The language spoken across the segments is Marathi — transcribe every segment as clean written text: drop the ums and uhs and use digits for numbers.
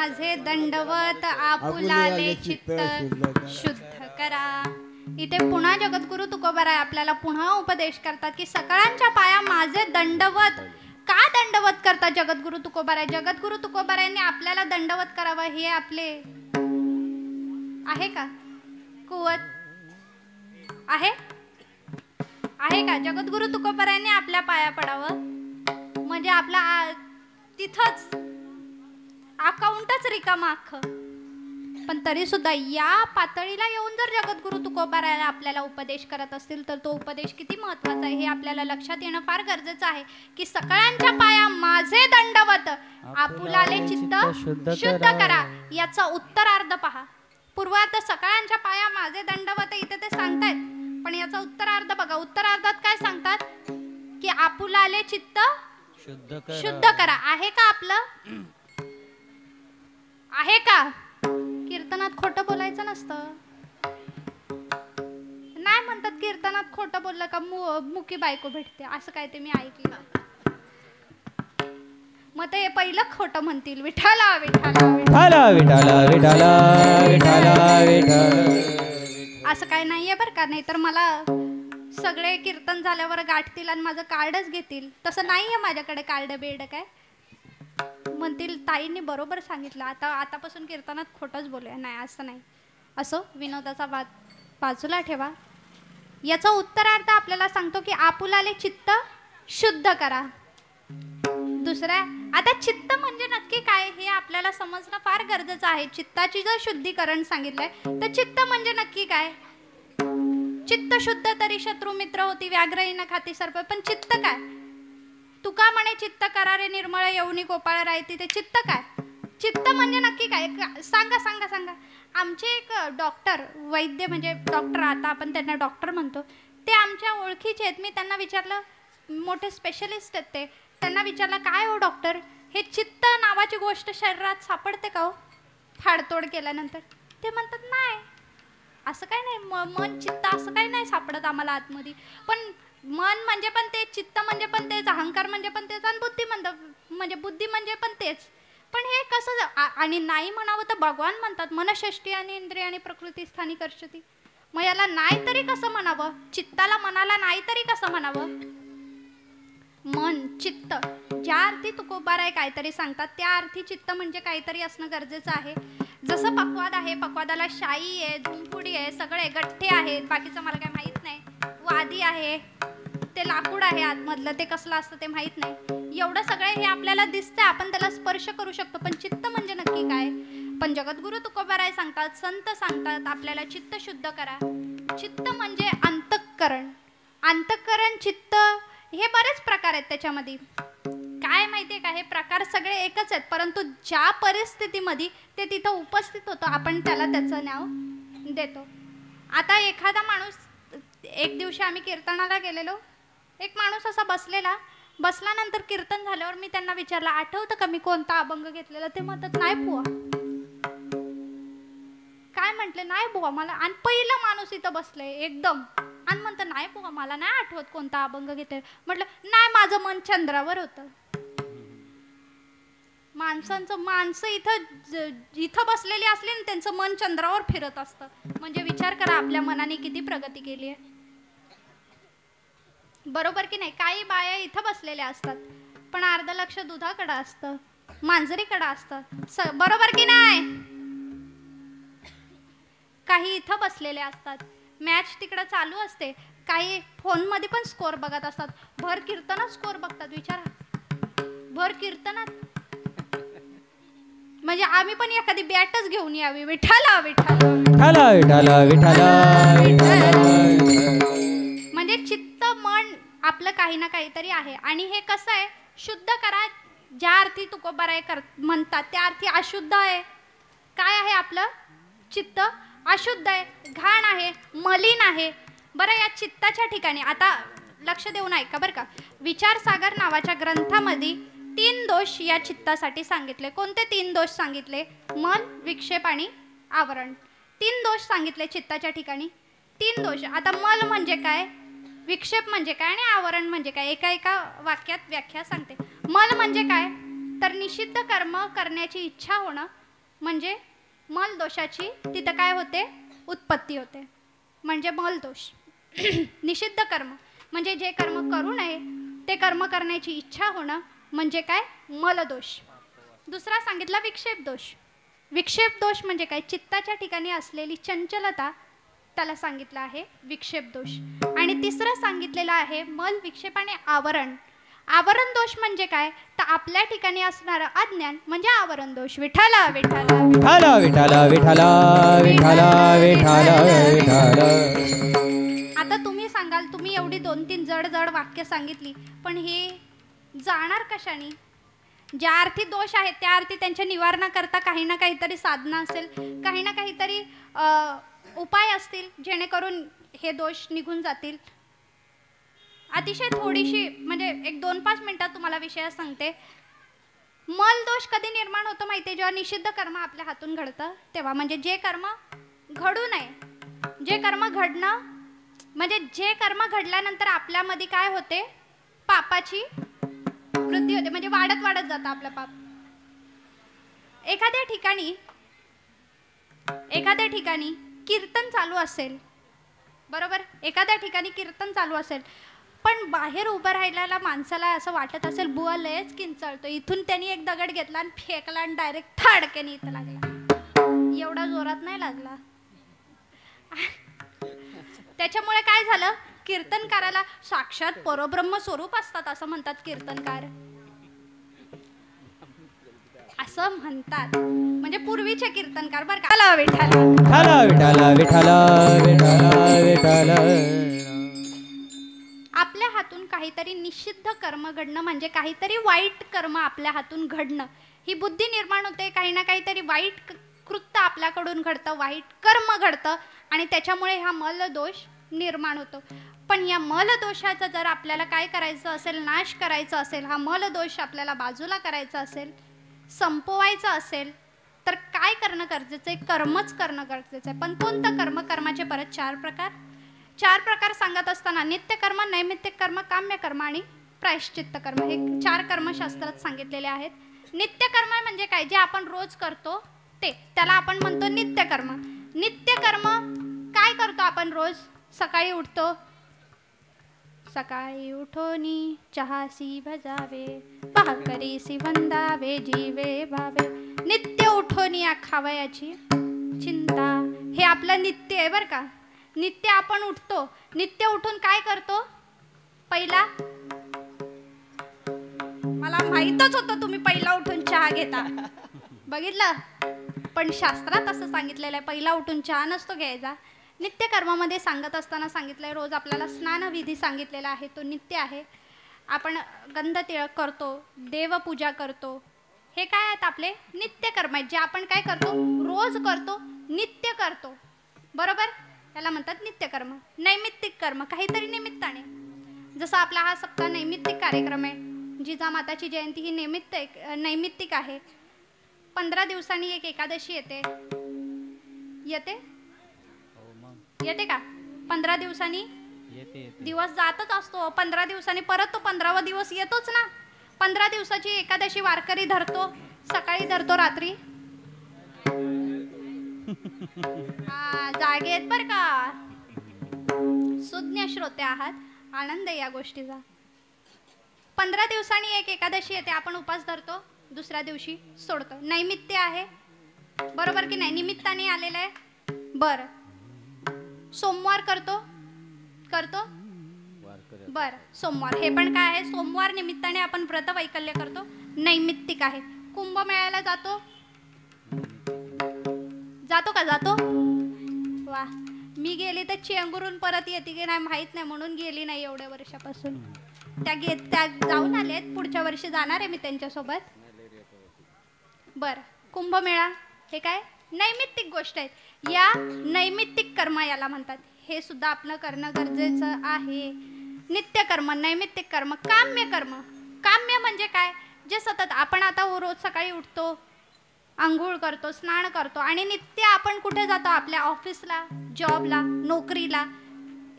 माझे दंडवत आपुलाले चित्त शुद्ध करा. इथे पुन्हा जगद्गुरु तुकोबाराय आपल्याला पुन्हा उपदेश करतात की सकाळच्या पाया माझे दंडवत. का दंडवत करतात जगद्गुरु तुकोबाराय? जगद्गुरु तुकोबारायांनी आपल्याला दंडवत करावं हे आपले आहे का कुवत आहे? आहे का? जगद्गुरु तुकोबारायांनी आपल्या पाया पडावं म्हणजे आपला तिथंच अकाउंटच रिकामा अख्खं. पण तरी सुद्धा या पातळीला येऊन जर जगद्गुरु तुकोबाराय आपल्याला उपदेश करत असतील तर तो उपदेश किती महत्वाचा आहे हे आपल्याला लक्षात येणं फार गरजेचं आहे की सकाळच्या पाया माझे दंडवत आपुलाले चित्त शुद्ध करा. याचा उत्तरार्ध पहा. पूर्वार्ध सकाळच्या पाया माझे दंडवत इथे ते सांगतायत पण याचा उत्तरार्ध बघा. उत्तरार्धात काय सांगतात की आपुलाले चित्त शुद्ध करा. आहे का आपलं? आहे का? कीर्तनात खोटं बोलायचं नसतं. नाही म्हणतात कीर्तनात खोटं बोललं का मुकी बायको भेटते असं काय ते मी ऐकलं. मग ते पहिलं खोटं म्हणतील विठाला विठाला विठाला विठाला विठाला विठाला विठाला असं काय नाहीये बरं का. नाही तर मला सगळे कीर्तन झाल्यावर गाठतील आणि माझं कार्डच घेतील. तसं नाहीये माझ्याकडे कार्ड बेड. काय म्हणतील ताईंनी बरोबर सांगितलं आतापासून कीर्तनात खोटंच बोलूया. नाही असं नाही. असो विनोदाचा वाद बाजूला ठेवा. याचा उत्तरार्थ आपल्याला सांगतो की आपुलाले चित्त शुद्ध करा. दुसरा आता चित्त म्हणजे नक्की काय हे आपल्याला समजणं फार गरजेचं आहे. चित्ताची जर शुद्धीकरण सांगितलंय तर चित्त म्हणजे नक्की काय? चित्त शुद्ध तरी शत्रू मित्र होती व्याघ्र न खाती सर्प. पण चित्त काय? तुका म्हणे चित्त करारे निर्मळ येऊनी गोपाळ राहती. ते चित्त काय? चित्त म्हणजे नक्की काय? सांगा सांगा सांगा. आमचे एक डॉक्टर वैद्य म्हणजे डॉक्टर आता आपण त्यांना डॉक्टर म्हणतो ते आमच्या ओळखीचे आहेत. मी त्यांना विचारलं मोठे स्पेशलिस्ट आहेत ते. त्यांना विचारलं काय हो डॉक्टर हे चित्त नावाची गोष्ट शरीरात सापडते का हो फाडतोड केल्यानंतर? ते म्हणतात नाही असं काही नाही. मन चित्त असं काही नाही सापडत आम्हाला आतमध्ये. पण मन म्हणजे पण ते चित्त म्हणजे पण तेच अहंकार म्हणजे पण तेच आणि बुद्धी म्हणजे बुद्धी म्हणजे पण तेच. पण हे कसं आणि नाही म्हणावं तर भगवान म्हणतात मनषष्टी आणि इंद्रिय आणि प्रकृती स्थानी कर्षती. मग याला नाही तरी कसं म्हणावं? चित्ताला मनाला नाही तरी कसं म्हणावं? मन चित्त ज्या अर्थी तुकोबाराय काहीतरी सांगतात त्या अर्थी चित्त म्हणजे काहीतरी असणं गरजेचं आहे. जसं पक्वाद आहे पक्वादाला शाई आहे धुमपुडी आहे सगळे गठ्ठे आहेत बाकीचं मला काय माहित नाही. वादी आहे ते लाकूड आहे आतमधलं ते कसलं असतं ते माहित नाही. एवढं सगळे हे आपल्याला दिसतंय आपण त्याला स्पर्श करू शकतो. पण चित्त म्हणजे नक्की काय? पण जगद्गुरु तुकोबाराय सांगतात संत सांगतात आपल्याला चित्त शुद्ध करा. चित्त म्हणजे अंतःकरण. अंतःकरण चित्त हे बरेच प्रकार आहेत त्याच्यामध्ये. काय माहितीये का हे प्रकार सगळे एकच आहेत परंतु ज्या परिस्थितीमध्ये ते तिथं उपस्थित होतं आपण त्याला त्याचं नाव देतो. आता एखादा माणूस एक दिवशी आम्ही कीर्तनाला गेलेलो. एक माणूस असा बसल्यानंतर कीर्तन झाल्यावर मी त्यांना विचारलं आठवतं का मी कोणता अभंग घेतलेला? ते म्हणतात नाही बुवा. काय म्हटले? नाही बुवा मला. आणि पहिला माणूस इथं बसले एकदम आणि म्हणतं नाही बुवा मला नाही आठवत कोणता अभंग घेतले. म्हटलं नाही माझं मन चंद्रावर होतं. माणसं इथं बसलेली असली ना त्यांचं मन चंद्रावर फिरत असतं. म्हणजे विचार करा आपल्या मनाने किती प्रगती केली आहे. बरोबर की नाही? काही बाया इथं बसलेल्या असतात पण अर्ध लक्ष दुधाकडे असतं मांजरीकडे असतं. बरोबर की नाही? काही इथं बसलेले असतात मॅच तिकडे चालू असते. काही फोन मध्ये पण स्कोर बघत असतात. भर कीर्तनात स्कोर बघतात. विचारा भर कीर्तनात. म्हणजे आम्ही पण एखादी बॅटच घेऊन यावी. विठाला विठाला विठाला विठाला विठाला. म्हणजे चित्त मन आपलं काही ना काहीतरी आहे. आणि हे कसं आहे शुद्ध करा ज्या अर्थी तुकोबाराय म्हणतात त्या अर्थी अशुद्ध आहे. काय आहे आपलं चित्त? अशुद्ध आहे घाण आहे मलिन आहे. बरं या चित्ताच्या ठिकाणी आता लक्ष देऊन ऐका बरं का. विचारसागर नावाच्या ग्रंथामध्ये 3 दोष या चित्तासाठी सांगितले. कोणते 3 दोष सांगितले? मन विक्षेप आणि आवरण. 3 दोष सांगितले चित्ताच्या ठिकाणी. 3 दोष. आता मल म्हणजे काय विक्षेप म्हणजे काय आणि आवरण म्हणजे काय एका वाक्यात व्याख्या सांगते. मल म्हणजे काय तर निषिद्ध कर्म करण्याची इच्छा होणं म्हणजे मल दोषाची तिथं काय होते, उत्पत्ती होते, म्हणजे मल दोष. निषिद्ध कर्म म्हणजे जे कर्म करू नये ते कर्म करण्याची इच्छा होणं म्हणजे काय, मलदोष. दुसरा सांगितला विक्षेप दोष. विक्षेप दोष म्हणजे काय, चित्ताच्या ठिकाणी असलेली चंचलता, त्याला सांगितलं आहे विक्षेप दोष. आणि तिसरं सांगितलेलं आहे मल, विक्षेप आणि आवरण. आवरण दोष म्हणजे काय, तर आपल्या ठिकाणी असणारं अज्ञान म्हणजे आवरण दोष. विठाला विठाला विठाला विठाला विठाला विठाला विठाला विठाला. आता तुम्ही सांगाल, तुम्ही एवढी 2-3 जड जड वाक्य सांगितली, पण हे जाणार कशाने? ज्या अर्थी दोष आहेत त्या अर्थी त्यांच्या निवारणाकरता काही ना काहीतरी साधना असेल, काही ना काहीतरी उपाय असतील, जेणेकरून हे दोष निघून जातील. अतिशय थोडीशी म्हणजे 1-2-5 मिनिटात तुम्हाला विषय सांगते. मल दोष कधी निर्माण होतो माहिती आहे, जेव्हा निषिद्ध कर्म आपल्या हातून घडतं तेव्हा. म्हणजे जे कर्म घडू नये, जे कर्म घडणं म्हणजे जे कर्म घडल्यानंतर आपल्यामध्ये काय होते, पापाची वृद्धी होते, म्हणजे वाढत वाढत जातं आपलं पाप. एखाद्या ठिकाणी कीर्तन चालू असेल, बरोबर, एखाद्या ठिकाणी कीर्तन चालू असेल, पण बाहेर उभं राहिलेल्या माणसाला असं वाटत असेल बुवा लयच किंचाळतो, इथून त्यांनी एक दगड घेतला आणि फेकला आणि डायरेक्ट थाडक्याने इथं लागला. एवढा जोरात नाही लागला. त्याच्यामुळे काय झालं, कीर्तनकाराला साक्षात परब्रह्म स्वरूप असतात असं म्हणतात कीर्तनकार, असं म्हणतात. म्हणजे पूर्वीचे कीर्तनकार बरं का. विठाला विठाला विठाला विठाला विठाला. आपल्या हातून काहीतरी निषिद्ध कर्म घडणं म्हणजे काहीतरी वाईट कर्म आपल्या हातून घडणं, ही बुद्धी निर्माण होते. काही ना काहीतरी वाईट कृत्य आपल्याकडून घडतं, वाईट कर्म घडतं आणि त्याच्यामुळे हा मल दोष निर्माण होतो. पण या मल दोषाचा जर आपल्याला काय करायचं असेल, नाश करायचा असेल, हा मल दोष आपल्याला बाजूला करायचा असेल, संपवायचं असेल, तर काय करणं गरजेचं आहे, कर्मच करणं गरजेचं आहे. पण कोणतं कर्म? कर्माचे परत 4 प्रकार सांगत असताना नित्यकर्म, नैमित्तिक कर्म, काम्य कर्म आणि प्रायश्चित्त कर्म, हे 4 कर्मशास्त्रात सांगितलेले आहेत. नित्यकर्म म्हणजे काय, जे आपण रोज करतो ते, त्याला आपण म्हणतो नित्यकर्म. नित्यकर्म काय करतो आपण रोज? सकाळी उठतो, सकाळी उठोनी चहासी भजावे, भाकरीसी वंदावे, जीवे भावे, नित्य उठोनी खावयाची चिंता. हे आपलं नित्य आहे बरं का. नित्य आपण उठतो, नित्य उठून काय करतो? पहिला, मला माहीतच होतं तुम्ही पहिला उठून चहा घेता, बघितलं, पण शास्त्रात असं सांगितलेलं आहे पहिला उठून चहा नसतो घ्यायचा. नित्यकर्मामध्ये सांगत असताना सांगितलंय, रोज आपल्याला स्नानविधी सांगितलेला आहे, तो नित्य आहे. आपण गंध तिळक करतो, देवपूजा करतो, हे काय आहेत आपले नित्यकर्म आहेत, जे आपण काय करतो, रोज करतो, नित्य करतो, बरोबर, त्याला म्हणतात नित्यकर्म. नैमित्तिक कर्म काहीतरी निमित्ताने, जसं आपला हा सप्ताह नैमित्तिक कार्यक्रम आहे, जिजामाताची जयंती ही नैमित्तिक आहे. 15 दिवसांनी एक एकादशी येते येते का? 15 दिवसांनी दिवस जातच असतो, 15 दिवसांनी परत तो 15वा दिवस येतोच ना. 15 दिवसाची एकादशी वारकरी धरतो, सकाळी धरतो, रात्री जागे आहेत बर का, सुज्ञ श्रोते आहात, आनंद आहे या गोष्टीचा. 15 दिवसांनी एक एकादशी येते, आपण उपास धरतो, दुसऱ्या दिवशी सोडतो. नैमित्य आहे, बरोबर की नाही, निमित्ताने आलेलं आहे. बर, सोमवार करतो बर, सोमवार हे पण काय आहे, सोमवार निमित्ताने आपण व्रत वैकल्य करतो, नैमित्तिक आहे. कुंभमेळ्याला जातो का? जातो. वा, मी गेली तर चेंगरून परत येते की नाही माहित नाही, म्हणून गेली नाही एवढ्या वर्षापासून. त्या जाऊन आलेत, पुढच्या वर्षी जाणार आहे मी त्यांच्यासोबत. बर, कुंभमेळा हे काय नैमित्तिक गोष्ट आहेत, या नैमित्तिक कर्म याला म्हणतात. हे सुद्धा आपलं करणं गरजेचं आहे. नित्यकर्म, नैमित्तिक कर्म, काम्य कर्म. काम्य म्हणजे काय, जे सतत आपण आता रोज सकाळी उठतो, आंघोळ करतो, स्नान करतो आणि नित्य आपण कुठे जातो, आपल्या ऑफिसला, जॉबला, नोकरीला.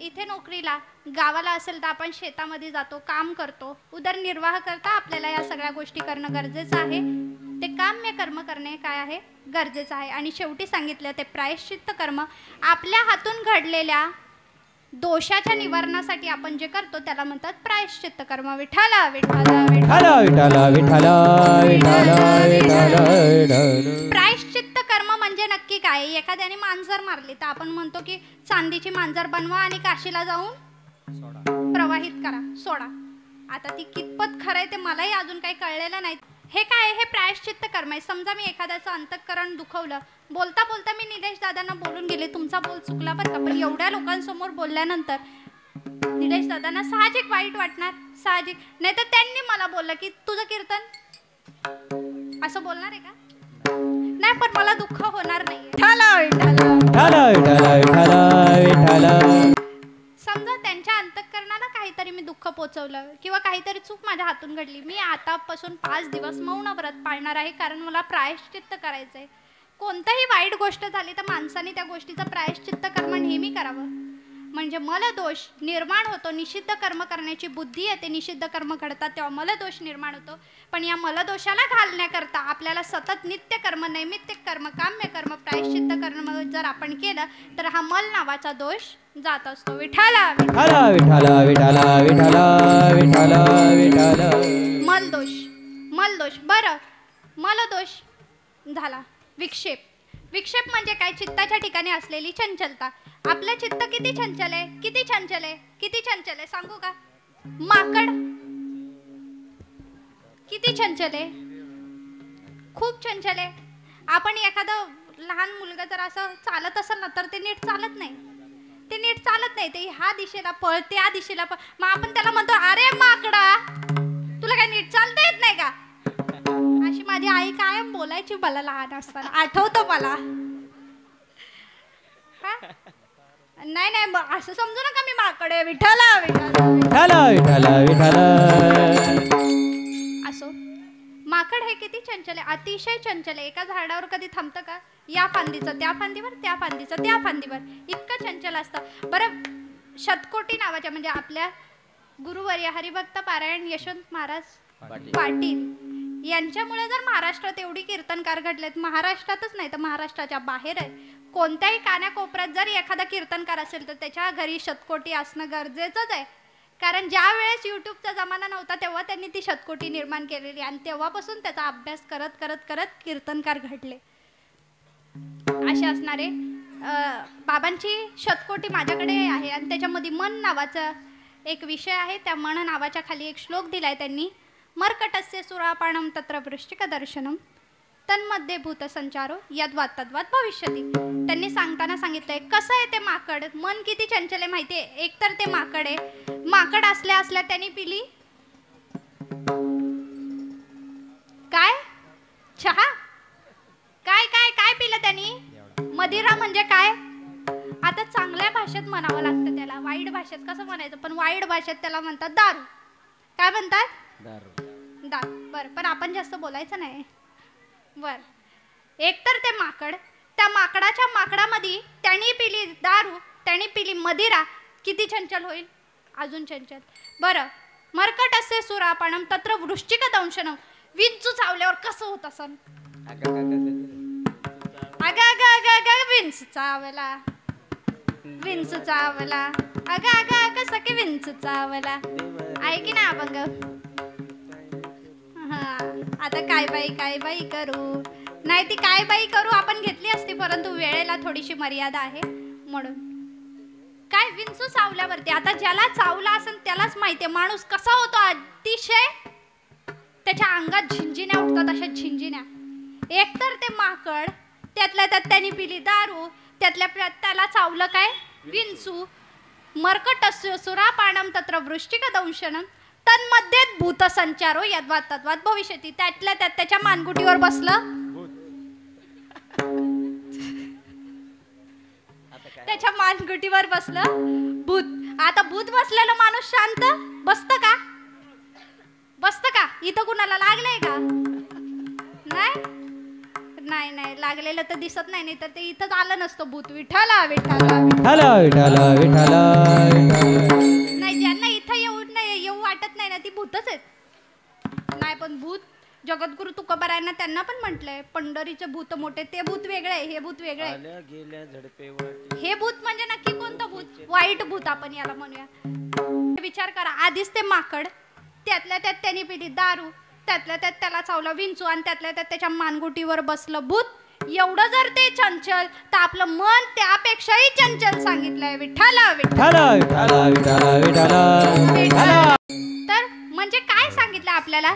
इथे नोकरीला, गावाला असेल तर आपण शेतामध्ये जातो, काम करतो, उदरनिर्वाह करता आपल्याला या सगळ्या गोष्टी करणं गरजेचं आहे. ते काम्य कर्म करणे काय आहे गरजेचं आहे. आणि शेवटी सांगितलं ते प्रायश्चित्त कर्म आपल्या हातून घडलेल्या दोषाच्या निवारणासाठी आपण जे करतो त्याला म्हणतात प्रायश्चित्त कर्म. विठ्ठला विठ्ठला विठ्ठला विठ्ठला विठ्ठला विठ्ठला विठ्ठला. प्रायश्चित्त कर्म म्हणजे नक्की काय? एखाद्याने मांजर मारली तर आपण म्हणतो की चांदीची मांजर बनवा आणि काशीला जाऊन प्रवाहित करा, सोडा. आता ती कितपत खरं आहे ते मलाही अजून काही कळलेलं नाही. हे काय? हे प्रायश्चित्त कर्म आहे. समजा मी एखाद्याचं अंतःकरण दुखवलं, बोलता बोलता मी निलेश दादांना बोलून गेले, तुमचा बोल चुकला बरं का, पण एवढ्या लोकांसमोर बोलल्यानंतर निलेश दादांना साहजिक वाईट वाटणार, साहजिक. नाही तर त्यांनी मला बोललं की तुझं कीर्तन असं बोलणार आहे का? नाही, पण मला दुःख होणार नाही. समजा त्यांच्या अंतःकरणाला काहीतरी मी दुःख पोचवलं किंवा काहीतरी चूक माझ्या हातून घडली, मी आतापासून 5 दिवस मौन व्रत पाळणार आहे, कारण मला प्रायश्चित्त करायचंय. कोणतीही वाईट गोष्ट झाली तर माणसाने त्या गोष्टीचं प्रायश्चित्त कर्म नेहमी करावं. म्हणजे मलदोष निर्माण होतो, निषिद्ध कर्म करण्याची बुद्धी येते, निषिद्ध कर्म घडतात तेव्हा मलदोष निर्माण होतो. पण या मलदोषाला घालण्याकरता आपल्याला सतत नित्य कर्म, नैमित्तिक कर्म, काम्य कर्म, प्रायश्चित्त कर्म जर आपण केलं तर हा मल नावाचा दोष जात असतो. विठ्ठला विठ्ठला विठ्ठला विठ्ठला विठ्ठला विठ्ठला विठ्ठला. मलदोष, मलदोष. बरं, मलदोष झाला. विक्षेप, विक्षेप म्हणजे काय? चित्ताच्या ठिकाणी असलेली चंचलता. आपलं चित्त किती चंचल आहे, किती चंचल आहे, किती चंचल आहे सांगू का? माकड किती चंचल आहे, खूप चंचल आहे. आपण एखादं लहान मुलगा जर असं चालत असेल ना तर ते नीट चालत नाही, ते नीट चालत नाही, ते ह्या दिशेला पळ, त्या दिशेला पळ. मग आपण त्याला म्हणतो अरे माकडा तुला काय नीट चालता येत नाही का? अशी माझी आई कायम बोलायची मला लहान असताना, आठवतं मला. नाही नाही, असं समजू नका मी माकड आहे. विठ्ठला विठ्ठला विठ्ठला विठ्ठला. असो, माकड हे किती चंचल आहे, अतिशय चंचल आहे. एका झाडावर कधी थांबतं का? या फांदीचं त्या फांदीवर, त्या फांदीचं त्या फांदीवर, इतकं चंचल असतं. बरं, शतकोटी नावाच्या म्हणजे आपल्या गुरुवर्य हरिभक्त पारायण यशवंत महाराज पाटील यांच्यामुळे जर महाराष्ट्रात एवढी कीर्तनकार घडलेत, महाराष्ट्रातच नाही तर महाराष्ट्राच्या बाहेर आहे, कोणत्याही कानाकोपऱ्यात जर एखादा कीर्तनकार असेल तर त्याच्या घरी शतकोटी असणं गरजेचंच आहे. कारण ज्या वेळेस यूट्यूबचा जमाना नव्हता तेव्हा त्यांनी ती शतकोटी निर्माण केलेली आणि तेव्हापासून त्याचा अभ्यास करत करत करत कीर्तनकार घडले. असे असणारे बाबांची शतकोटी माझ्याकडे आहे आणि त्याच्यामध्ये मन नावाचा एक विषय आहे. त्या मन नावाच्या खाली एक श्लोक दिलाय त्यांनी. मर्कटस्य सुरापाणम तत्र वृश्चिक दर्शनम तन्मध्ये भूतसंचारो यद्वात तद्वात भविष्यती. त्यांनी सांगताना सांगितलंय कसं आहे ते माकड, मन किती चंचल आहे माहितीये. एकतर ते माकड आहे, माकड असल्या असल्या त्यांनी पिली काय? चहा? काय काय काय पिलं त्यांनी? मदिरा. म्हणजे काय? आता चांगल्या भाषेत म्हणावं लागतं त्याला, वाईट भाषेत कसं म्हणायचं, पण वाईट भाषेत त्याला म्हणतात दारू. काय म्हणतात? दारू. बरं, पण आपण जास्त बोलायचं नाही. बर, एकतर ते माकड, त्या माकडाच्या माकडामध्ये त्यांनी पिली दारू, त्यांनी पिली मदिरा, किती चंचल होईल? अजून चंचल. बरं, मर्कटस्य सुरापाणम तत्र वृश्चिक दंशनम. विंचू चावल्यावर कसं होत असन? अगं अगं अगं अगं विंचू चावला, विंचू चावला, अगं अगं अगं सखे विंचू चावला. आहे की ना अभंग? हा, आता काय बाई करू, नाही ती काय बाई करू आपण घेतली असती, परंतु वेळेला थोडीशी मर्यादा आहे म्हणून. काय विंचू चावल्यावरती, आता ज्याला चावला असेल त्यालाच माहितीये माणूस कसा होतो. अतिशय त्याच्या अंगात झिंजिन्या उठतात, अशा झिंजिन्या. एकतर ते माकड, त्यातल्या त्यात त्यांनी पिली दारू, त्यातल्या त्याला चावलं काय? विंचू. मर्कटस्य सुरापाणम तत्र वृश्चिक दंशनम तन्मध्ये भूतसंचारो यद्वात तद्वात भविष्यती. त्यातल्या त्यात त्याच्या मानगुटीवर बसलं त्याच्या मानगुटीवर बसलं भूत. आता भूत बसलेलं माणूस शांत बसतं का? बसतं का? इथं कुणाला लागलंय का? नाही नाही नाही, लागलेलं तर दिसत नाही, नाही तर ते इथंच आलं नसतं भूत. विठ्ठला विठ्ठला विठ्ठला विठ्ठला विठ्ठला. नाही, ज्यांना इथं येऊ वाटत नाही ना ती भूतच आहेत. नाही, पण भूत जगद्गुरु तुकोबारायांना त्यांना पण म्हटलंय, पंढरीचे भूत मोठे, ते भूत वेगळे हे भूत वेगळे. हे भूत म्हणजे नक्की कोणतं भूत? वाईट भूत आपण याला म्हणूया. विचार करा, आधीच ते माकड, त्यातल्या त्यात त्यांनी पिली दारू, त्यातल्या त्यात त्याला चावलं विंचू, आणि त्यातल्या त्यात त्याच्या मानगुटीवर बसलं भूत. एवढं जर ते चंचल, तर आपलं मन त्यापेक्षाही चंचल सांगितलंय. विठ्ठला विठ्ठला विठ्ठला विठ्ठला विठ्ठला. तर म्हणजे काय सांगितलं आपल्याला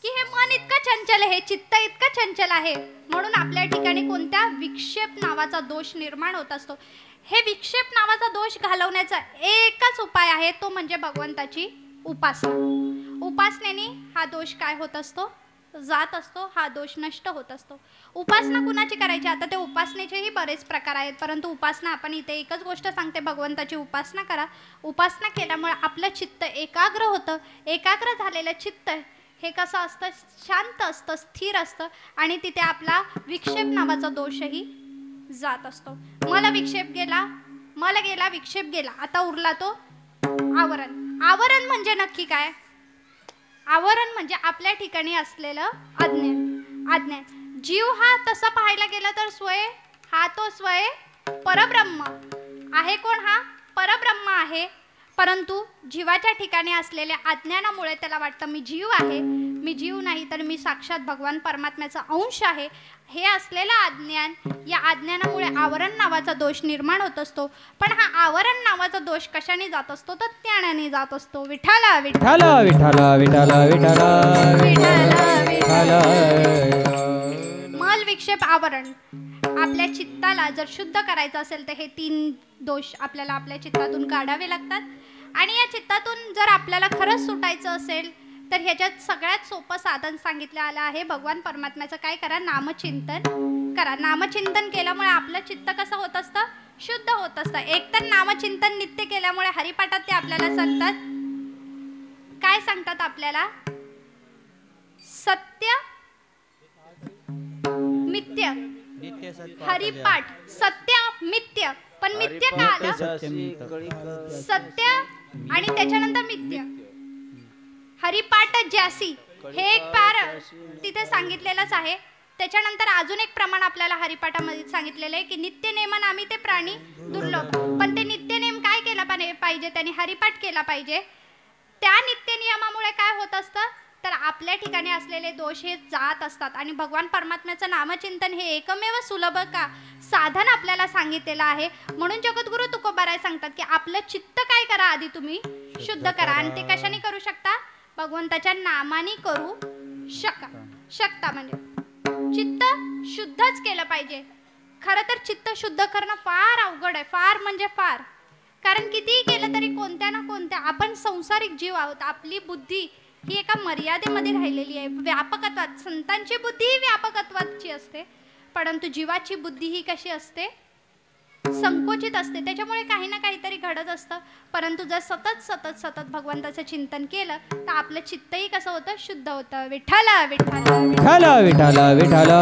की हे मन इतकं चंचल आहे, चित्त इतकं चंचल आहे, म्हणून आपल्या ठिकाणी कोणत्या विक्षेप नावाचा दोष निर्माण होत असतो. हे विक्षेप नावाचा दोष घालवण्याचा एकच उपाय आहे, तो म्हणजे भगवंताची उपासना. उपासनेने हा दोष काय होत असतो? जात असतो, हा दोष नष्ट होत असतो. उपासना कुणाची करायची? आता ते उपासनेचेही बरेच प्रकार आहेत, परंतु उपासना आपण इथे एकच गोष्ट सांगते, भगवंताची उपासना करा. उपासना केल्यामुळे आपलं चित्त एकाग्र होतं. एकाग्र झालेलं चित्त हे कसं असतं? शांत असतं, स्थिर असतं, आणि तिथे आपला विक्षेप नावाचा दोषही जात असतो. मला विक्षेप गेला, मला गेला, विक्षेप गेला, आता उरला तो आवरण. आवरण म्हणजे नक्की काय? आवरण म्हणजे आपल्या ठिकाणी असलेलं अज्ञान. अज्ञान. जीव हा तसा पाहायला गेला तर तो परब्रह्म आहे. कोण? हा परब्रह्म आहे. परंतु जीवाच्या ठिकाणी असलेल्या अज्ञानामुळे त्याला वाटतं मी जीव आहे. मी जीव नाही, तर मी साक्षात भगवान परमात्म्याचा अंश आहे. हे असलेलं अज्ञान, या अज्ञानामुळे आवरण नावाचा दोष निर्माण होत असतो. पण हा आवरण नावाचा दोष कशाने जात असतो? तर ज्ञानाने जात असतो. विठ्ठला विठ्ठला विठ्ठला विठ्ठला विठ्ठला विठ्ठला. मल विक्षेप आवरण. आपल्या चित्ताला जर शुद्ध करायचं असेल तर हे 3 दोष आपल्याला आपल्या चित्तातून काढावे लागतात. आणि या चित्तातून जर आपल्याला खरंच सुटायचं असेल तर ह्याच्यात सगळ्यात सोपं साधन सांगितलं आलं आहे भगवान परमात्म्याचं. काय करा? नामचिंतन करा. नामचिंतन केल्यामुळे आपलं चित्त कसं होत असतं? शुद्ध होत असतं. एकतर नामचिंतन नित्य केल्यामुळे हरिपाठात ते आपल्याला सांगतात, काय सांगतात आपल्याला? सत्य मिथ्य. हरिपाठ सत्य मिथ्य. पण मिथ्य का आलं? सत्य आणि त्याच्यानंतर मिथ्य. हरिपाठ ज्यासी हे एक पार तिथे सांगितलेलंच आहे. त्याच्यानंतर अजून एक प्रमाण आपल्याला हरिपाठामध्ये सांगितलेलं आहे की नित्यनेमन आम्ही ते प्राणी दुर्लभ. पण ते नित्यनेम काय केला पाहिजे? त्यांनी हरिपाठ केला पाहिजे. त्या नित्यनियमामुळे काय होत असतं? तर आपल्या ठिकाणी असलेले दोष हे जात असतात. आणि भगवान परमात्म्याचं नामचिंतन हे एकमेव सुलभ का साधन आपल्याला सांगितलेलं आहे. म्हणून जगद्गुरु तुकोबाराय सांगतात की आपलं चित्त काय करा? आधी तुम्ही शुद्ध करा. आणि ते कशाने करू शकता? भगवंताच्या नामाने करू शकता. म्हणजे चित्त शुद्धच केलं पाहिजे. खरं तर चित्त शुद्ध करणं फार अवघड आहे. फार म्हणजे फार. कारण कितीही केलं तरी कोणत्या ना कोणत्या, आपण संसारिक जीव आहोत. आपली बुद्धी ही एका मर्यादेमध्ये राहिलेली आहे. व्यापकत्वात, संतांची बुद्धी ही व्यापकत्वाची असते, परंतु जीवाची बुद्धी ही कशी असते? संकोचित असते. त्याच्यामुळे काही ना काहीतरी घडत असतं. परंतु जर सतत सतत सतत भगवंताचं चिंतन केलं तर आपलं चित्तही कसं होतं? शुद्ध होतं. विठ्ठला विठ्ठला विठ्ठला विठ्ठला विठ्ठला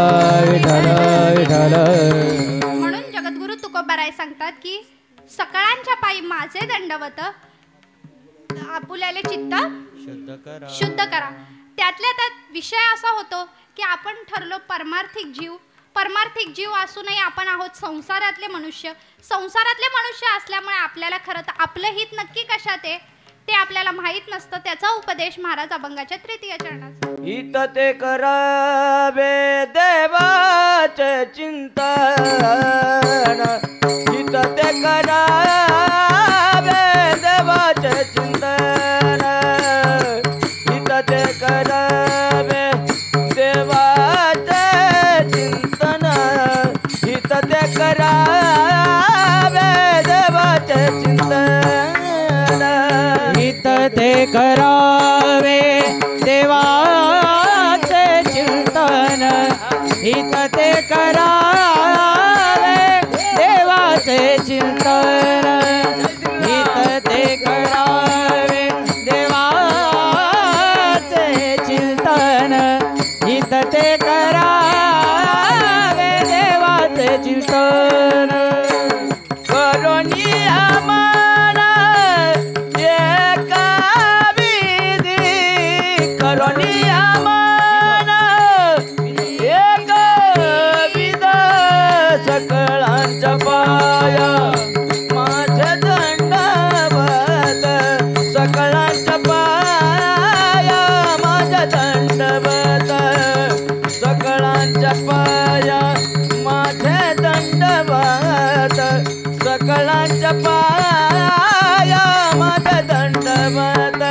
विठ्ठला विठ्ठला. म्हणून जगद्गुरु तुकोबाराय सांगतात की सकळांच्या पायी माझे दंडवत, आपुल्याले चित्त शुद्ध करा. त्यातल्या त्यात विषय असा होतो की आपण ठरलो परमार्थिक जीव. परमार्थिक जीव असूनही आपण आहोत संसारातले मनुष्य. संसारातले मनुष्य असल्यामुळे आपल्याला खरं तर आपलं हित नक्की कशात आहे ते आपल्याला माहीत नसतं. त्याचा उपदेश महाराज अभंगाच्या 3य चरणात. हित ते करावे देवाचे चिंतन. हित ते करावे देवाचे चिंतन. हित ते करावे देवाचे चिंतन. हित ते करावे देवाचे चिंतन. हित ते करावे देवाचे चिंतन. हित ते करावे देवाचे चिंतन. हित ते करावे देवाचे चिंतन. हित ते करावे देवाचे चिंतन. करोनिया मन एका विधी. करोनिया मन सकळांच्या पाया माझे दंडवत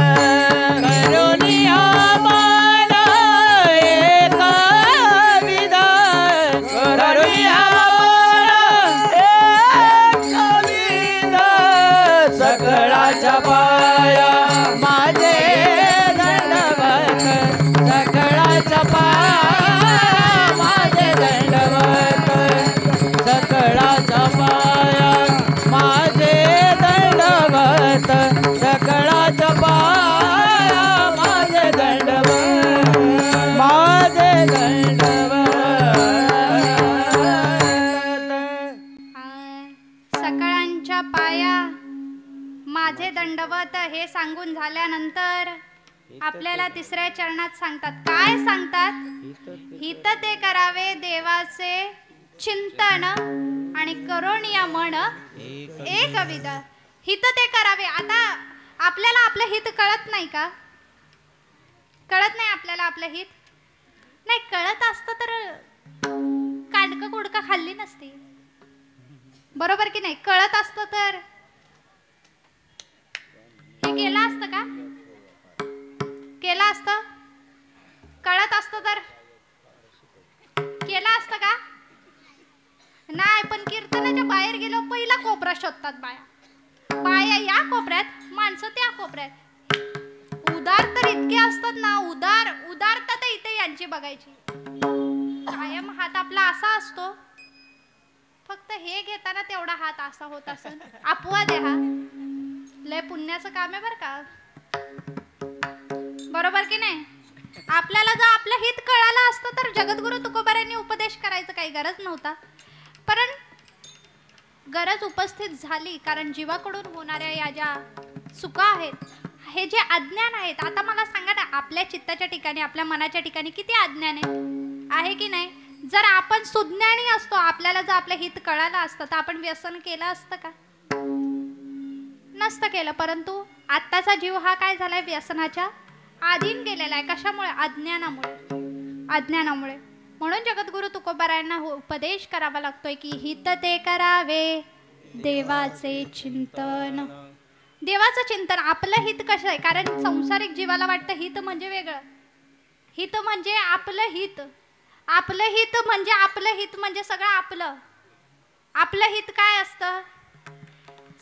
करुणिया मला एकविध करुणिया एकविध सकळाच्या पाया माझे दंडवत सकळाच्या पाया माझे दंडवत सकळाच्या पाया माझे दंडवत सकळाच्या पाया माझे दंडवत माझे दंडवत सकळांच्या पाया माझे दंडवत हे सांगून झाल्यानंतर आपल्याला तिसऱ्या चरणात सांगतात. काय सांगतात? हित ते करावे देवाचे चिंतन आणि करुणिया मन एकविध. हित ते करावे. आता आपल्याला आपलं हित कळत नाही का? कळत नाही आपल्याला आपलं हित? नाही, कळत असतं तर कांडकं कुडकं खाल्ली नसती, बरोबर की नाही? कळत असतं तर हे केलं असतं का? केलं असतं? कळत असतं तर केलं असतं का? नाही. पण कीर्तनाच्या बाहेर गेलो पहिला कोपरा शोधतात बाया. बाया या कोपऱ्यात, माणसं त्या कोपऱ्यात. उदार तर इतके असतात ना, उदारता तर इथे यांची बघायची. कायम हात आपला असा असतो, फक्त हे घेताना तेवढा हात असा होत असेल. अपवाद आहे हा. लय पुण्याचं काम आहे बरं का, बरोबर की नाही? आपल्याला जर आपलं हित कळालं असतं तर जगद्गुरु तुकोबारायांनी उपदेश करायचं काही गरज नव्हता. पण गरज उपस्थित झाली, कारण जीवाकडून होणाऱ्या या ज्या चुका आहेत, हे जे अज्ञान आहेत. आता मला सांगा ना, आपल्या चित्ताच्या ठिकाणी, आपल्या मनाच्या ठिकाणी किती अज्ञान आहे की नाही? जर आपण सुज्ञानी असतो, आपल्याला जर आपलं हित कळालं असतं तर आपण व्यसन केलं असतं का? नसतं केलं. परंतु आत्ताचा जीव हा काय झालाय? व्यसनाच्या अधीन गेलेला आहे. कशामुळे? अज्ञानामुळे. म्हणून जगद्गुरु तुकोबारायांना उपदेश करावा लागतोय की हित ते करावे देवाचे चिंतन. देवाचं चिंतन. आपलं हित कसं आहे? कारण संसारिक जीवाला वाटतं हित म्हणजे वेगळं. हित म्हणजे आपलं हित. आपलं हित म्हणजे सगळं आपलं. आपलं हित काय असतं?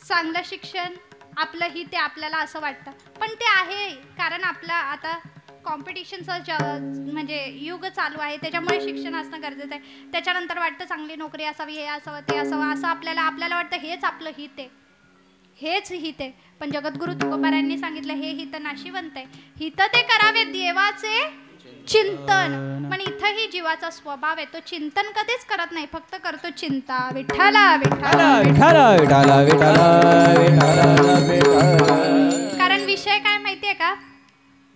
चांगलं शिक्षण आपलं हित आहे आपल्याला असं वाटतं. पण ते आहे, कारण आपलं आता कॉम्पिटिशनचं म्हणजे युग चालू आहे, त्याच्यामुळे शिक्षण असणं गरजेचं आहे. त्याच्यानंतर वाटतं चांगली नोकरी असावी, हे असावं, ते असावं, असं आपल्याला वाटतं हेच आपलं हित आहे, हेच हित आहे. पण जगद्गुरु तुकोबारायांनी सांगितलं हे हित नाशिवंत आहे. हित ते करावे देवाचे चिंतन. पण इथंही जीवाचा स्वभाव आहे, तो चिंतन कधीच करत नाही, फक्त करतो चिंता. विठ्ठला विठ्ठला विठ्ठला विठ्ठला विठ्ठला विठ्ठला. कारण विषय काय माहितीये का?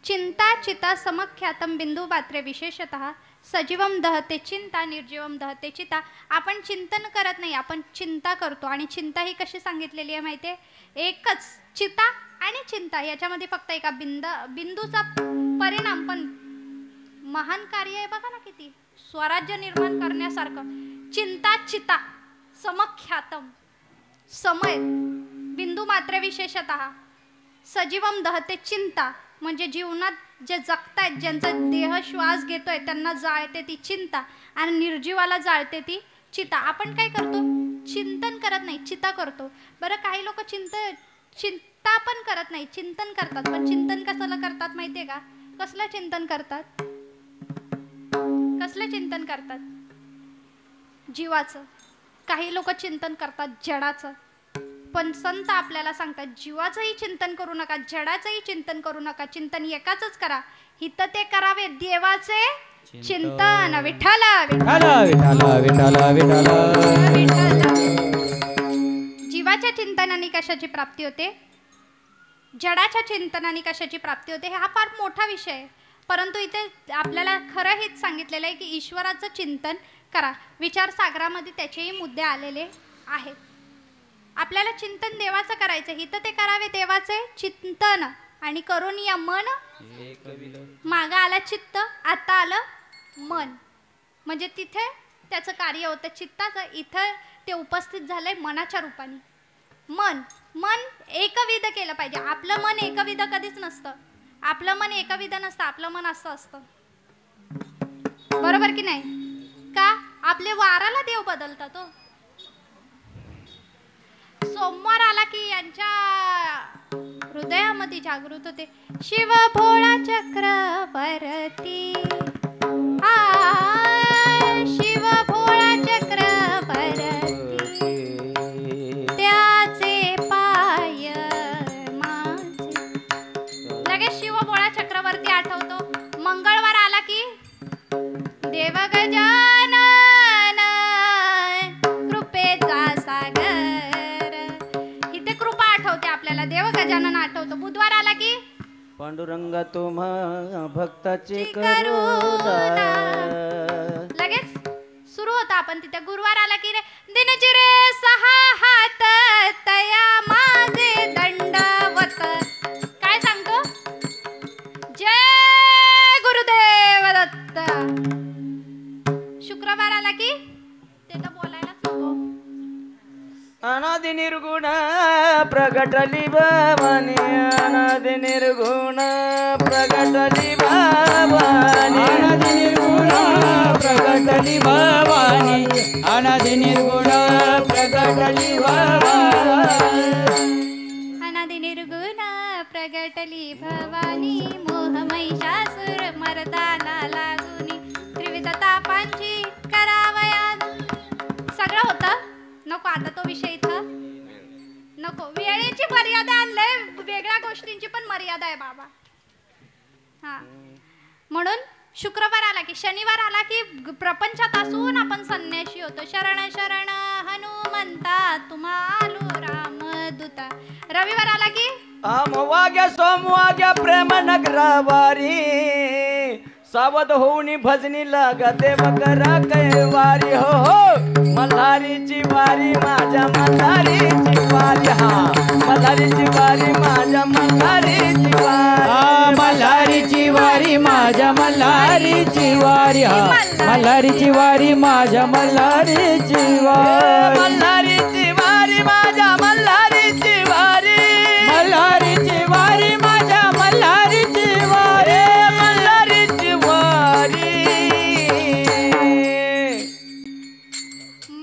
चिंता चिता समख्यातम बिंदू पात्रे विशेषतः सजीवम दहते चिंता निर्जीवम दहते चिता. आपण चिंतन करत नाही, आपण चिंता करतो. आणि चिंता ही कशी सांगितलेली आहे माहितीये? एकच चिता आणि चिंता याच्यामध्ये फक्त एका बिंदूचा परिणाम, पण महान कार्य आहे बघा ना किती. स्वराज्य निर्माण करण्यासारखं. चिंता चिता समख्यातम, समय बिंदू मात्र विशेषतः सजीवम दहते चिंता, म्हणजे जीवनात जे जगतायत, ज्यांचा देह श्वास घेतोय त्यांना जाळते ती चिंता, आणि निर्जीवाला जाळते ती चिता. आपण काय करतो? चिंतन करत नाही, चिता करतो. बरं, काही लोक चिंता पण करत नाही, चिंतन करतात. पण चिंतन कशाला करतात माहितीये का? कसलं चिंतन करतात? कसलं चिंतन करतात? जीवाचं. काही लोक चिंतन करतात जडाचं. पण संत आपल्याला सांगतात जीवाचंही चिंतन करू नका, जडाचंही चिंतन करू नका, चिंतन एकाच करा. हित ते करावे देवाचे चिंतन. विठ्ठला विठ्ठला विठ्ठला विठ्ठला विठ्ठला. जीवाच्या चिंतनाने कशाची प्राप्ती होते? जडाच्या चिंतनाने कशाची प्राप्ती होते? हा फार मोठा विषय आहे. परंतु इथे आपल्याला खरं हेच सांगितलेलं आहे की ईश्वराचं चिंतन करा. विचार सागरामध्ये त्याचेही मुद्दे आलेले आहेत. आपल्याला चिंतन देवाचं करायचं. हित ते करावे देवाचे चिंतन आणि करून या मन. मागं आला चित्त, आता आलं मन. म्हणजे तिथे त्याचं कार्य होतं चित्ताचं, इथं ते उपस्थित झालंय मनाच्या रूपाने. मन मन एकविध केलं पाहिजे. आपलं मन एकविध कधीच नसतं. आपलं मन एकविध नसतं. आपलं मन असं असतं. बरोबर की नाही? का आपले वाराला देव बदलतात हो. सोमवार आला की यांच्या हृदयामध्ये जागृत होते शिव भोळा चक्रवर्ती. शिव भोळा चक्रवर्ती त्याचे पाय माझे. लगेच शिव भोळा चक्रवर्ती आठवतो. मंगळवार आला की देव गजानन कृपेचा सागर. इथे कृपा आठवते आपल्याला. देव गजानन आठवतो. बुधवार आला की पांडुरंग तुम्हा भक्ताची करुणा. लगेच सुरू होता आपण तिथे. गुरुवार आला की रे दिनचिरे 6 हात तया माझे दंडवत. काय सांगतो? जय गुरुदेव दत्त. शुक्रवार आला की ते तर बोलायलाच नको. अनादि निर्गुण प्रगटली भवानी. अनादि निर्गुण प्रगटली भवानी. अनादि निर्गुण प्रगटली भवानी. अनादि निर्गुण प्रगटली भवानी. अनादि निर्गुण प्रगटली भवानी. मोह महिषासुर मर्दाना लागुनी. त्रिविध तापांची करावया. सगळं होतं. नको आता तो विषय इथं नको. वेळेची मर्यादा आणलंय. वेगळ्या गोष्टींची पण मर्यादा आहे बाबा. हा म्हणून शुक्रवार आला की शनिवार आला की प्रपंचात असून आपण संन्याशी होतो. शरण शरण हनुमंता तुम्हालो रामदूता. रविवार आला की वाग्या सोमवाग्या प्रेम नगरावारी. सावध होऊनी भजनी लागा देव करा कैवारी. हो हो मल्हारीची वारी माझ्या मल्हारीची वारी. हा मल्हारीची वारी माझ्या मल्हारीची वारी. मल्हारीची वारी माझ्या मल्हारीची वारी. हा मल्हारीची वारी माझ्या मल्हारीची वारी. मल्हारीची वारी माझ्या मल्हारीची वारी. मल्हारीची वारी माझ्या मल्हारीची वारी. मल्हारीची वारी.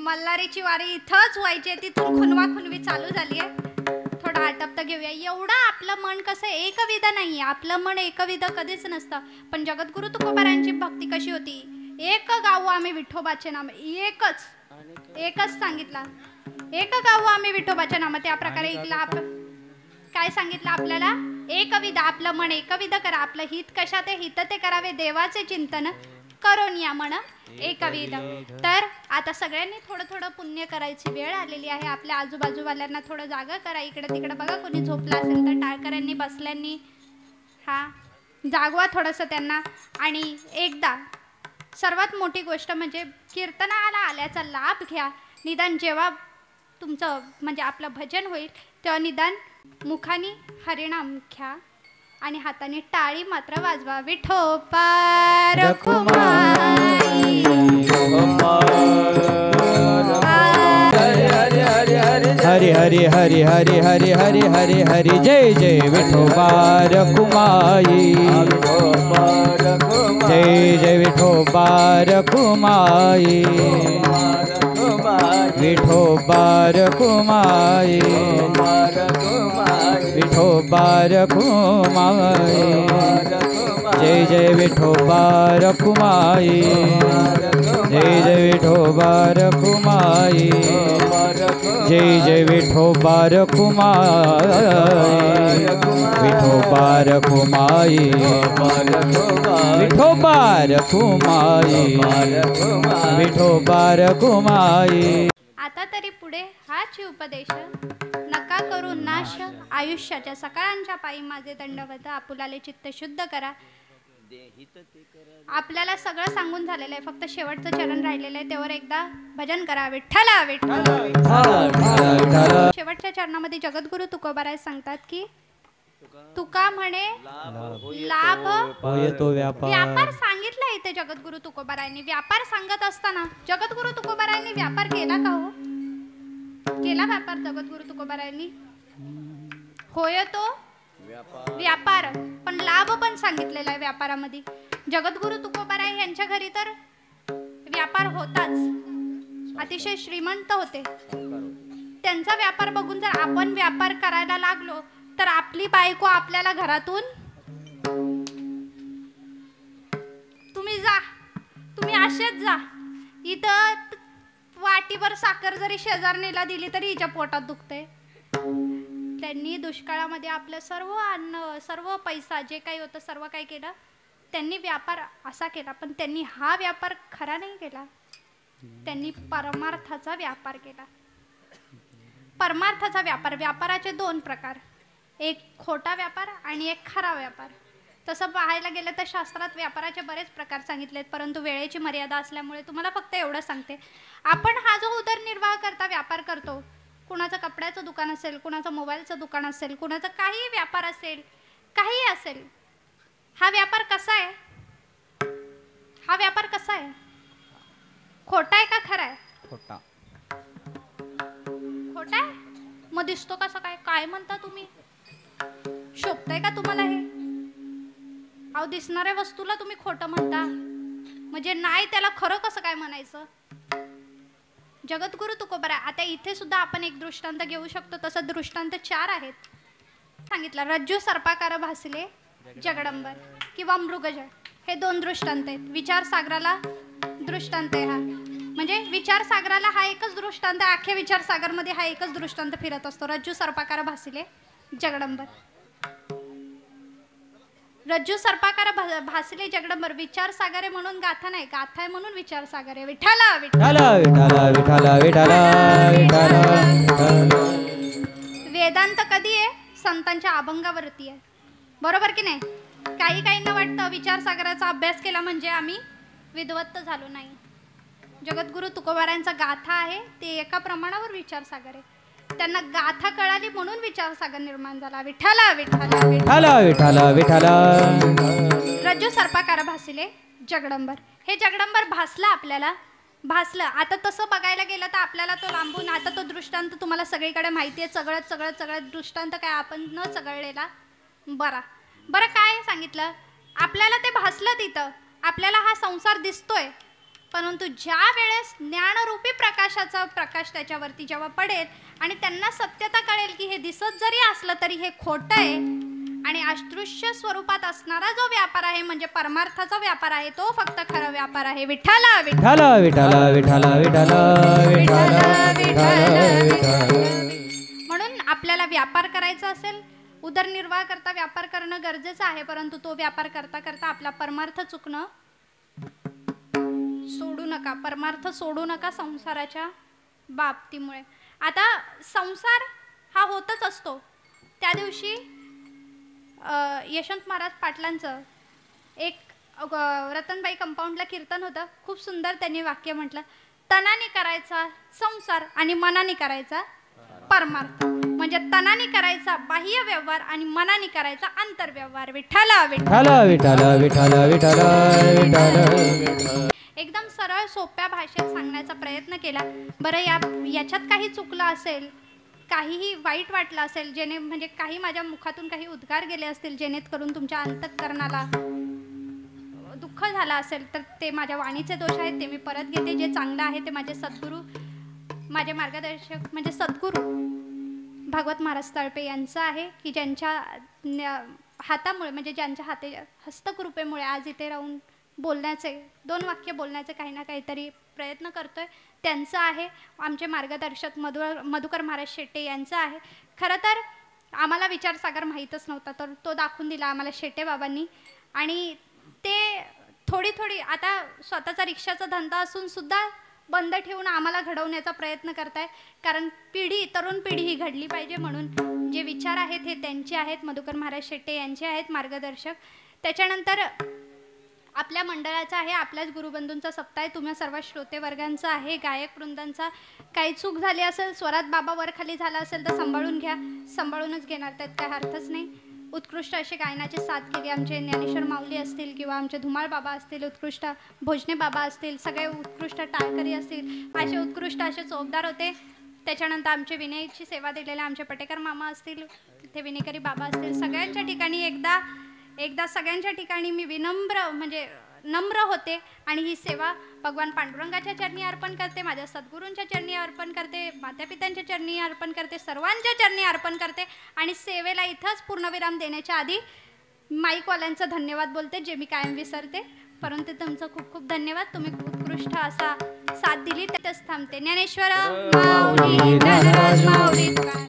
मल्हारीची वारी इथंच व्हायची. तिथून खुनवा खुनवी चालू झाली आहे. थोडं आटपता घेऊया. एवढं आपलं मन कसं एकविध नाहीये. आपलं मन एकविध कधीच नसतं. पण जगद्गुरु तुकोबारायांची भक्ती कशी होती? एक गाऊ आम्ही विठोबाचे नाम. एकच सांगितला. एक गाऊ आम्ही विठोबाचे नाम. त्या प्रकारे काय सांगितलं आपल्याला? एकविध. आपलं मन एकविध करा. आपलं हित कशात आहे? हित ते करावे देवाचे चिंतन करून या मन एकविध. तर आता सगळ्यांनी थोडं थोडं पुण्य करायची वेळ आलेली आहे. आपल्या आजूबाजूवाल्यांना थोडं जागा करा. इकडे तिकडे बघा. कोणी झोपला असेल तर टाळकऱ्यांनी बसल्यांनी हा जागवा थोडंसं त्यांना. आणि एकदा सर्वात मोठी गोष्ट म्हणजे कीर्तनाला आल्याचा लाभ घ्या. निदान जेव्हा तुमचं म्हणजे आपलं भजन होईल तेव्हा निदान मुखानी हरिनाम घ्या आणि हाताने टाळी मात्र वाजवा. विठोबा रखुमाई. हरि हरि हरि हरि हरि हरि हरि हरि. जय जय विठोबा रखुमाई. जय जय विठोबा रखुमाई. विठोबा रखुमाई. विठोबा रखुमाई. जय जय विठोबा रखुमाई. जय जय विठोबा रखुमाई. जय जय विठोबा रखुमाई. विठोबा रखुमाई. विठोबा रखुमाई. विठोबा रखुमाई. आता तरी पुढे हाच उपदेश. नका करू नाश आयुष्याच्या. सकाळांच्या पायी माझे दंडवत. आपुलाले चित्त शुद्ध करा. आपल्याला सगळं सांगून झालेलं आहे. फक्त शेवटचं चरण राहिलेलं आहे. त्यावर एकदा भजन करा. विठ्ठला विठ्ठला. शेवटच्या चरणामध्ये जगद्गुरु तुकोबाराय सांगतात की तुका म्हणे लाभ तो व्यापार सांगितला इथे जगद्गुरु तुकोबारायांनी. व्यापार सांगत असताना जगद्गुरु तुकोबारायांनी व्यापार केला का हो? केला केला व्यापार जगद्गुरु तुकोबारायांनी. होय तो व्यापार, पण लाभ पण सांगितलेला आहे व्यापारामध्ये. जगद्गुरु तुकोबाराय यांच्या घरी तर व्यापार होताच, अतिशय श्रीमंत होते. त्यांचा व्यापार बघून जर आपण व्यापार करायला लागलो तर आपली बायको आपल्याला घरातून, तुम्ही जा, तुम्ही असेच जा, इथं वाटीभर साखर जरी शेजारणीला दिली तरी हिच्या पोटात दुखते. त्यांनी दुष्काळामध्ये आपलं सर्व अन्न, सर्व पैसा जे काही होतं सर्व काही केलं. त्यांनी व्यापार असा केला, पण त्यांनी हा व्यापार खरा नाही केला. त्यांनी परमार्थाचा व्यापार केला. परमार्थाचा व्यापार, व्यापाराचे दोन प्रकार, एक खोटा व्यापार आणि एक खरा व्यापार. तसं पाहायला गेलं तर शास्त्रात व्यापाराचे बरेच प्रकार सांगितलेत, परंतु वेळेची मर्यादा असल्यामुळे तुम्हाला फक्त एवढं सांगते. आपण हा जो उदरनिर्वाह करता व्यापार करतो, कुणाचं कपड्याचं दुकान असेल, कुणाचं मोबाईलचं दुकान असेल, कुणाचं काही व्यापार असेल, काही असेल, हा व्यापार कसा आहे? हा व्यापार कसा आहे? खोटा आहे का खरा आहे? खोटा. खोटा आहे? मग दिसतो कसं काय? काय म्हणता तुम्ही? शोभतंय का तुम्हाला हे? अहो, दिसणाऱ्या वस्तूला तुम्ही खोटं म्हणता, म्हणजे नाही त्याला खरं कसं काय म्हणायचं? जगद्गुरु तुकोबाराय. आता इथे सुद्धा आपण एक दृष्टांत घेऊ शकतो, तसं दृष्टांत 4 आहेत. सांगितलं रज्जू सर्पाकार भासले जगडंबर किंवा मृगजळ, हे 2 दृष्टांत आहेत. विचार सागराला दृष्टांत आहे हा, म्हणजे विचार सागराला हा एकच दृष्टांत आहे. अख्ख्या विचार सागरमध्ये हा एकच दृष्टांत फिरत असतो. रज्जू सर्पाकार भासले जगडंबर. रज्जू सर्पाकार भासले जगडंबर. विचार सागरे म्हणून गाथा नाही, गाथा आहे म्हणून विचार सागर आहे. विठ्ठला विठ्ठला विठ्ठला विठ्ठला विठ्ठला विठ्ठला. वेदांत कधी आहे? संतांच्या अभंगावरती आहे, बरोबर की नाही? काही काहींना वाटतं विचार सागराचा अभ्यास केला म्हणजे आम्ही विद्वत्त झालो. नाही, जगद्गुरु तुकोबारायांचा गाथा आहे ते एका प्रमाणावर विचार सागर आहे. त्यांना गाथा कळाली म्हणून विचार सागर निर्माण झाला. विठ्ठला विठ्ठला विठ्ठला विठ्ठला विठ्ठला. रज्जू सर्पाकार भासले जगडंबर. हे जगडंबर भासला, आपल्याला भासलं. आता तसं बघायला गेलं तर आपल्याला तो लांबून, आता तो दृष्टांत तुम्हाला सगळीकडे माहिती आहे. सगळं दृष्टांत काय आपण न चघळलेला बरं काय सांगितलं आपल्याला? ते भासलं तिथं, आपल्याला हा संसार दिसतोय, परंतु ज्या वेळेस ज्ञानरूपी प्रकाशाचा प्रकाश त्याच्यावरती जेव्हा पडेल आणि त्यांना सत्यता कळेल की हे दिसत जरी असलं तरी हे खोटं आहे आणि अदृश्य स्वरूपात असणारा जो व्यापार आहे म्हणजे परमार्थाचा व्यापार आहे तो फक्त खरा व्यापार आहे. विठ्ठला विठ्ठला विठ्ठला विठ्ठला विठ्ठला विठ्ठला. म्हणून आपल्याला व्यापार करायचा असेल, उदरनिर्वाह करता व्यापार करणं गरजेचं आहे, परंतु तो व्यापार करता करता आपला परमार्थ चुकणं सोडू नका. परमार्थ सोडू नका संसाराच्या बाबतीमुळे. आता संसार हा होतच असतो. त्या दिवशी यशवंत महाराज पाटलांचं एक रतनबाई कंपाऊंडला कीर्तन होतं. खूप सुंदर त्यांनी वाक्य म्हटलं, तनाने करायचा संसार आणि मनाने करायचा परमार्थ. म्हणजे तनाने करायचा बाह्य व्यवहार आणि मनाने करायचा आंतरव्यवहार. विठ्ठला विठ्ठला विठ्ठला विठ्ठला विठ्ठला. एकदम सरळ सोप्या भाषेत सांगण्याचा प्रयत्न केला. बरं याच्यात काही चुकलं असेल, काहीही वाईट वाटलं असेल, जेणे म्हणजे काही माझ्या मुखातून काही उद्गार गेले असतील जेणेकरून तुमच्या अंतःकरणाला दुःख झालं असेल तर ते माझ्या वाणीचे दोष आहेत, ते मी परत घेते. जे चांगलं आहे ते माझे सद्गुरू, माझे मार्गदर्शक म्हणजे सद्गुरू भागवत महाराज तळपे यांचं आहे की ज्यांच्या हातामुळे म्हणजे ज्यांच्या हस्तकृपेमुळे आज इथे राहून बोलण्याचे 2 वाक्य बोलण्याचे काही ना काहीतरी प्रयत्न करतोय. त्यांचं आहे. आमचे मार्गदर्शक मधुकर महाराज शेट्टे यांचं आहे. खरं तर आम्हाला विचारसागर माहीतच नव्हता, तर तो दाखवून दिला आम्हाला शेट्टे बाबांनी. आणि ते थोडी आता स्वतःचा रिक्षाचा धंदा असून सुद्धा बंद ठेवून आम्हाला घडवण्याचा प्रयत्न करताय, कारण तरुण पिढी ही घडली पाहिजे म्हणून जे विचार आहेत हे त्यांचे आहेत. मधुकर महाराज शेट्टे यांचे आहेत मार्गदर्शक. त्याच्यानंतर आपल्या मंडळाचा आहे, आपल्याच गुरुबंधूंचा सप्ताह आहे, तुम्हा सर्व श्रोते वर्गांचा आहे, गायक वृंदांचा. काही चूक झाली असेल, स्वरात बाबा वर खाली झाला असेल तर सांभाळून घ्या, सांभाळूनच घेणार, त्यात काय अर्थच नाही. उत्कृष्ट असे गायनाची साथ केली आमचे ज्ञानेश्वर माऊली असतील किंवा आमचे धुमाळ बाबा असतील, उत्कृष्ट भोजने बाबा असतील, सगळे उत्कृष्ट टाळकरी असतील, असे उत्कृष्ट असे चोपदार होते. त्याच्यानंतर आमचे विनयची सेवा दिलेले आमचे पटेकर मामा असतील, तिथे विनेकरी बाबा असतील, सगळ्यांच्या ठिकाणी एकदा सगळ्यांच्या ठिकाणी मी नम्र होते आणि ही सेवा भगवान पांडुरंगाच्या चरणी अर्पण करते, माझ्या सद्गुरूंच्या चरणी अर्पण करते, मातापित्यांच्या चरणी अर्पण करते, सर्वांच्या चरणी अर्पण करते आणि सेवेला इथंच पूर्णविराम देण्याच्या आधी माईकवाल्यांचं धन्यवाद बोलते, जे मी कायम विसरते. परंतु तुमचं खूप खूप धन्यवाद, तुम्ही उत्कृष्ट असा साथ दिली, त्यातच थांबते. ज्ञानेश्वर माऊली, धनराज माऊली.